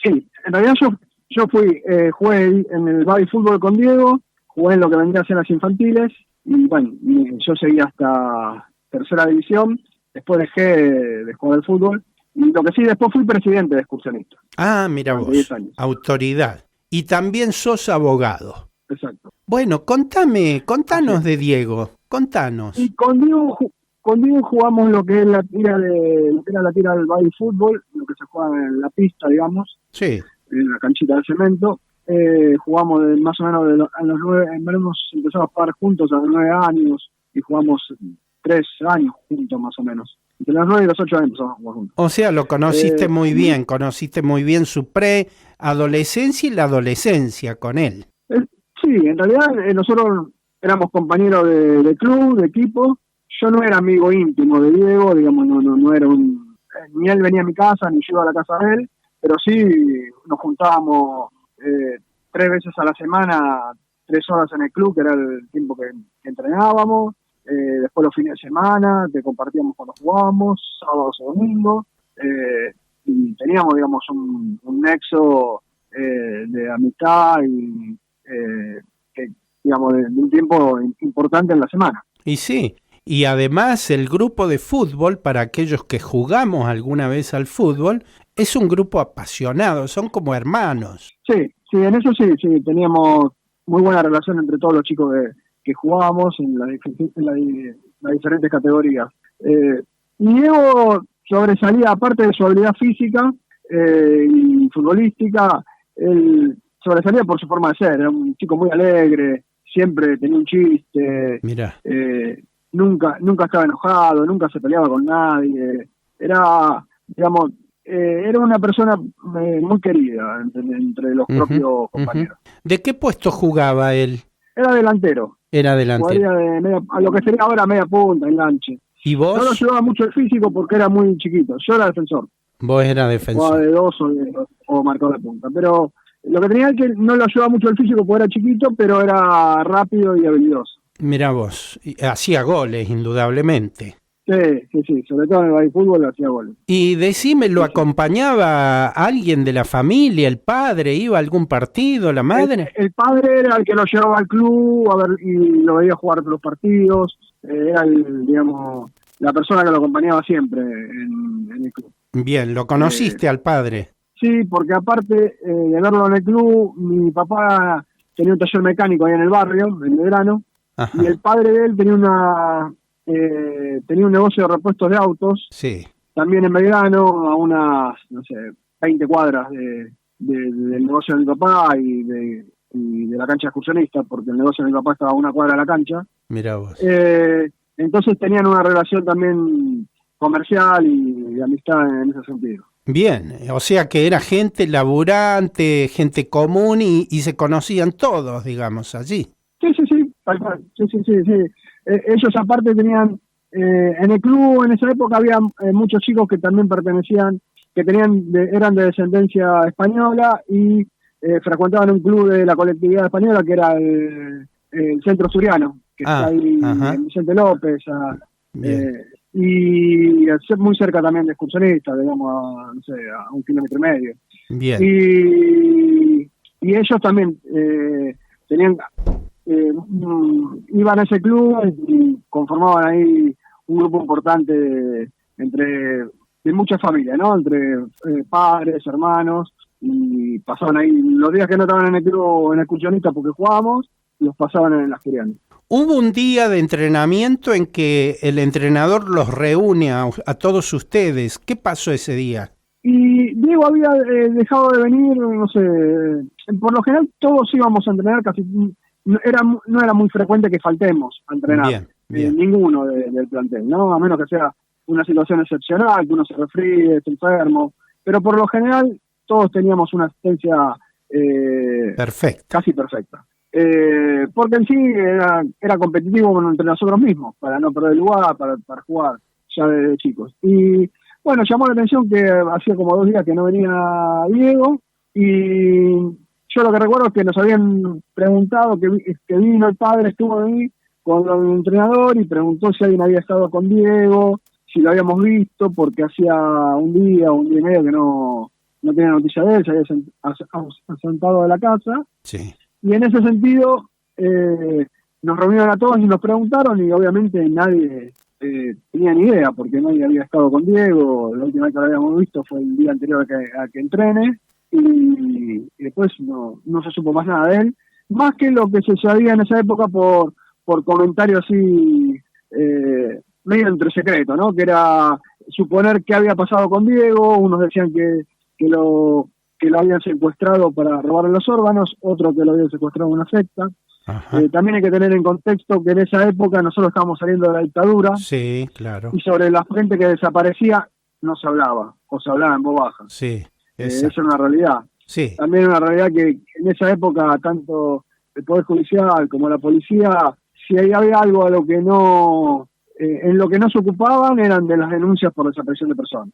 Sí, en realidad yo jugué en el baby fútbol con Diego, jugué en lo que vendría a ser las infantiles, y bueno, yo seguí hasta tercera división, después dejé de jugar al fútbol, y lo que sí, después fui presidente de excursionistas. Ah, mira Durante 10 vos, años. autoridad. Y también sos abogado. Exacto. Bueno, Así contanos es. de Diego, contanos. Y con Diego jugamos lo que es la tira lo que era la tira del baby fútbol, lo que se juega en la pista, digamos, Sí, en la canchita de cemento. Jugamos más o menos a los 9, empezamos a jugar juntos a los 9 años y jugamos 3 años juntos más o menos. Entre los 9 y los 8 años empezamos a jugar juntos. o sea, lo conociste muy Y, bien, conociste muy bien su preadolescencia y la adolescencia con él. sí, en realidad nosotros éramos compañeros de club, de equipo. Yo no era amigo íntimo de Diego, digamos, no era ni él venía a mi casa, ni yo iba a la casa de él, pero sí nos juntábamos 3 veces a la semana, 3 horas en el club, que era el tiempo que entrenábamos, después los fines de semana, que compartíamos cuando jugábamos, sábados o domingos, y teníamos, digamos, un nexo de amistad y que, digamos, de un tiempo importante en la semana. Y sí, y además el grupo de fútbol, para aquellos que jugamos alguna vez al fútbol, es un grupo apasionado, son como hermanos. Sí, en eso sí, teníamos muy buena relación entre todos los chicos que jugábamos en las diferentes categorías. Y Diego sobresalía, aparte de su habilidad física y futbolística, él sobresalía por su forma de ser. Era un chico muy alegre, siempre tenía un chiste, Mirá. nunca estaba enojado, nunca se peleaba con nadie. Era, digamos, era una persona muy querida entre los propios compañeros. ¿De qué puesto jugaba él? Era delantero. Era delantero. Jugaría a lo que sería ahora media punta, enganche. ¿Y No lo vos? ayudaba mucho el físico porque era muy chiquito. Yo era defensor. Vos eras Jugaba defensor. de 2 o marcador de punta. Pero lo que tenía es que no lo ayudaba mucho el físico porque era chiquito, pero era rápido y habilidoso. Mirá vos, hacía goles, indudablemente. Sí. Sobre todo en el babyfútbol hacía goles. Y decime, ¿lo Sí. acompañaba alguien de la familia, el padre? ¿Iba a algún partido, la madre? El padre era el que lo llevaba al club a ver y lo veía jugar los partidos. Era digamos, la persona que lo acompañaba siempre en el club. Bien, ¿lo conociste al padre? Sí, porque aparte de verlo en el club, mi papá tenía un taller mecánico ahí en el barrio, en Belgrano, Ajá. y el padre de él tenía tenía un negocio de repuestos de autos, Sí. también en Belgrano, a unas, no sé, 20 cuadras del negocio de mi papá y de la cancha excursionista, porque el negocio de mi papá estaba a una cuadra de la cancha. Mirá vos. Entonces tenían una relación también comercial y de amistad en ese sentido. Bien, o sea que era gente laburante, gente común y se conocían todos, digamos, allí. Sí, tal cual. Sí. Ellos aparte tenían, en el club en esa época había muchos chicos que también pertenecían, que eran de descendencia española y frecuentaban un club de la colectividad española que era el Centro Suriano, que está ahí en Vicente López, y muy cerca también de excursionistas, digamos, a 1,5 kilómetros. Bien. Y ellos también tenían iban a ese club y conformaban ahí un grupo importante de muchas familias, ¿no? Entre padres, hermanos, y pasaban ahí los días que no estaban en el club en excursionista porque jugábamos, los pasaban en el Asturiano. Hubo un día de entrenamiento en que el entrenador los reúne a todos ustedes. ¿Qué pasó ese día? Y Diego había dejado de venir, no sé, por lo general todos íbamos a entrenar, casi no era muy frecuente que faltemos a entrenar. Bien. Ninguno del plantel, ¿no? A menos que sea una situación excepcional, que uno se resfríe, esté enfermo, pero por lo general todos teníamos una asistencia casi perfecta. Porque en sí era competitivo entre nosotros mismos, para no perder el lugar, para jugar ya desde chicos. Y bueno, llamó la atención que hacía como 2 días que no venía Diego, y yo lo que recuerdo es que nos habían preguntado que vino el padre, estuvo ahí con el entrenador y preguntó si alguien había estado con Diego, si lo habíamos visto, porque hacía un día y medio no tenía noticia de él, se había ausentado de la casa. Sí. Y en ese sentido, nos reunieron a todos y nos preguntaron, y obviamente nadie tenía ni idea, porque nadie había estado con Diego. La última vez que lo habíamos visto fue el día anterior a que entrene, y después no se supo más nada de él, más que lo que se sabía en esa época por comentarios así medio entre secreto, ¿no? Que era suponer qué había pasado con Diego. Unos decían que lo habían secuestrado para robarle los órganos, otros que lo habían secuestrado en una secta. También hay que tener en contexto que en esa época nosotros estábamos saliendo de la dictadura. Sí, claro. Y sobre la gente que desaparecía no se hablaba, o se hablaba en voz baja. Sí, eso es una realidad. Sí. También es una realidad que en esa época tanto el Poder Judicial como la policía, si había algo a lo que no, en lo que no se ocupaban, eran de las denuncias por desaparición de personas.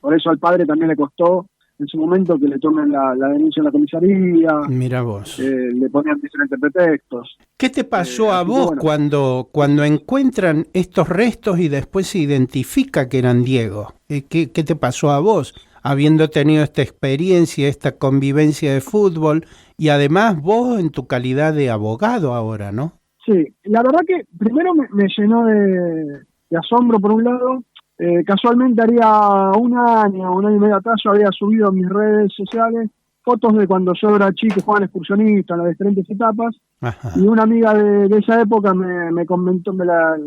Por eso al padre también le costó en su momento que le tomen la denuncia en la comisaría. Mira vos. Le ponían diferentes pretextos. ¿Qué te pasó a vos cuando encuentran estos restos y después se identifica que eran Diego? ¿Qué te pasó a vos, habiendo tenido esta experiencia, esta convivencia de fútbol, y además vos en tu calidad de abogado ahora, ¿no? Sí, la verdad que primero me llenó de asombro por un lado. Casualmente haría un año y medio atrás, yo había subido a mis redes sociales fotos de cuando yo era chico, jugaba en excursionista en las diferentes etapas. Ajá. Y una amiga de esa época me comentó, me las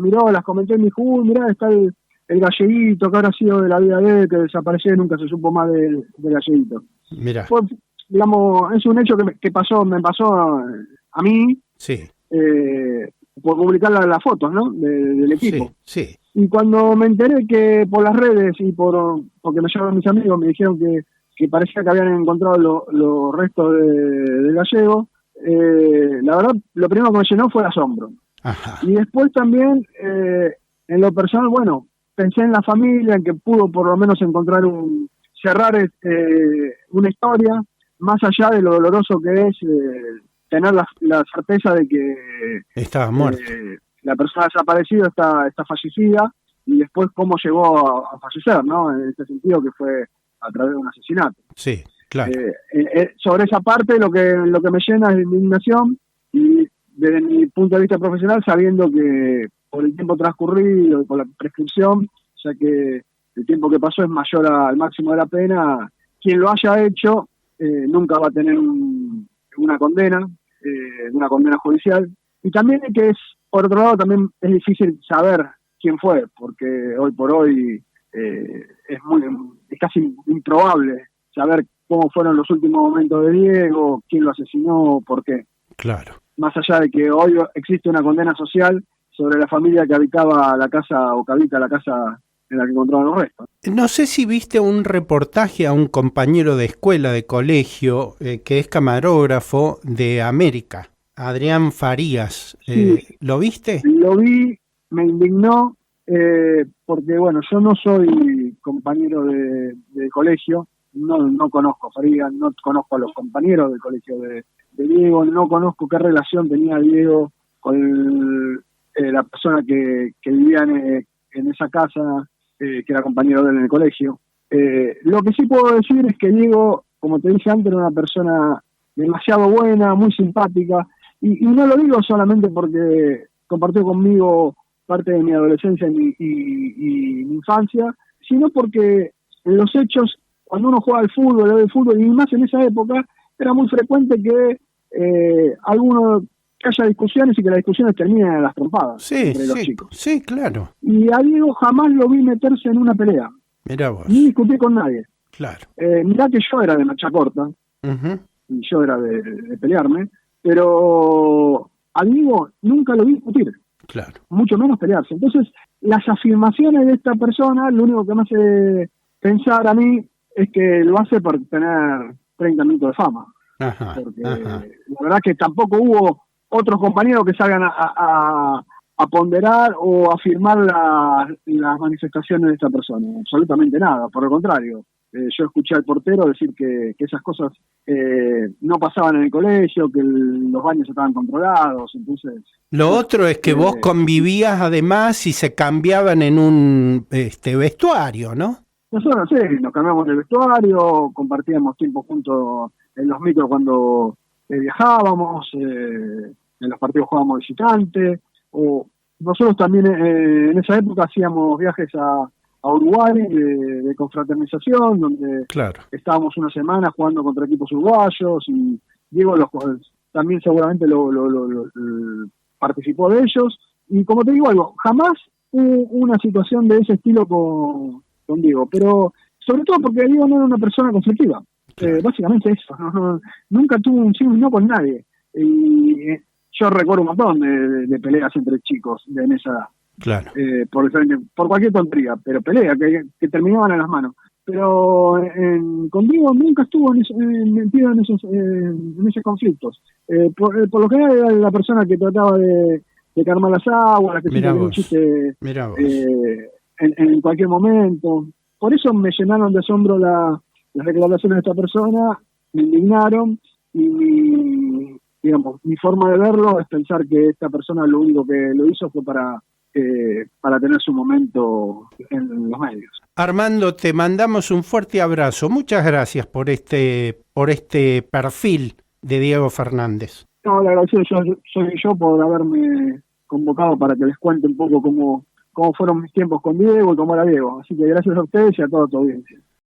miró, las comentó y me dijo, mirá, está el galleguito, que habrá sido de la vida de él, que desapareció y nunca se supo más del galleguito. Mirá. Fue, digamos, es un hecho que me pasó a mí. Sí. Por publicar las fotos, ¿no? Del equipo. Sí, sí. Y cuando me enteré que por las redes y porque me llamaron mis amigos, me dijeron que parecía que habían encontrado los restos del gallego, la verdad, lo primero que me llenó fue el asombro. Ajá. Y después también, en lo personal, bueno, pensé en la familia, en que pudo por lo menos encontrar cerrar una historia, más allá de lo doloroso que es tener la certeza de que estaba muerto. La persona desaparecida está fallecida, y después cómo llegó a fallecer, ¿no? En este sentido, que fue a través de un asesinato. Sí, claro. Sobre esa parte lo que me llena es de indignación, y desde mi punto de vista profesional, sabiendo que por el tiempo transcurrido y por la prescripción, ya que el tiempo que pasó es mayor al máximo de la pena, quien lo haya hecho nunca va a tener una condena judicial. Y también que por otro lado, también es difícil saber quién fue, porque hoy por hoy es casi improbable saber cómo fueron los últimos momentos de Diego, quién lo asesinó, por qué. Claro. Más allá de que hoy existe una condena social sobre la familia que habitaba la casa, o que habita la casa en la que encontraron los restos. No sé si viste un reportaje a un compañero de escuela, de colegio, que es camarógrafo de América, Adrián Farías. Sí, ¿Lo viste? Lo vi, me indignó, porque bueno, yo no soy compañero de colegio, no conozco a Farías, no conozco a los compañeros del colegio de Diego, no conozco qué relación tenía Diego con la persona que vivía en esa casa, que era compañero de él en el colegio. Lo que sí puedo decir es que Diego, como te dije antes, era una persona demasiado buena, muy simpática, y no lo digo solamente porque compartió conmigo parte de mi adolescencia y mi infancia, sino porque en los hechos, cuando uno juega al fútbol, ve el fútbol, y más en esa época, era muy frecuente que que haya discusiones y que las discusiones terminen en las trompadas entre los chicos. Sí, claro. Y a Diego jamás lo vi meterse en una pelea. Mirá vos. Ni discutir con nadie. Claro. Mirá que yo era de mecha corta, y yo era de pelearme, pero a Diego nunca lo vi discutir. Claro. Mucho menos pelearse. Entonces, las afirmaciones de esta persona, lo único que me hace pensar a mí es que lo hace por tener 30 minutos de fama. Ajá, porque la verdad que tampoco hubo otros compañeros que salgan a ponderar o a afirmar las manifestaciones de esta persona. Absolutamente nada, por el contrario. Yo escuché al portero decir que esas cosas no pasaban en el colegio, que los baños estaban controlados, entonces... Lo otro es que vos convivías además y se cambiaban en un vestuario, ¿no? Nosotros sí, nos cambiamos de vestuario, compartíamos tiempo juntos en los micros cuando viajábamos, en los partidos jugábamos visitante, o nosotros también en esa época hacíamos viajes a Uruguay de confraternización, donde claro, estábamos una semana jugando contra equipos uruguayos, y Diego también seguramente lo participó de ellos, y como te digo algo, jamás hubo una situación de ese estilo con Diego, pero sobre todo porque Diego no era una persona conflictiva. claro. Básicamente eso, nunca tuvo un sí y un no con nadie. Y yo recuerdo un montón de peleas entre chicos en esa edad. Claro. Por cualquier tontería, pero pelea, que terminaban en las manos. Pero con Diego nunca estuvo metido en esos conflictos. Por lo general era la persona que trataba de calmar las aguas, la que siempre tenía un chiste en cualquier momento. Por eso me llenaron de asombro las declaraciones de esta persona, me indignaron, y digamos, mi forma de verlo es pensar que esta persona lo único que lo hizo fue para tener su momento en los medios. Armando, te mandamos un fuerte abrazo. Muchas gracias por este perfil de Diego Fernández. No, le agradezco soy yo por haberme convocado para que les cuente un poco cómo fueron mis tiempos con Diego y cómo era Diego. Así que gracias a ustedes y a toda tu audiencia.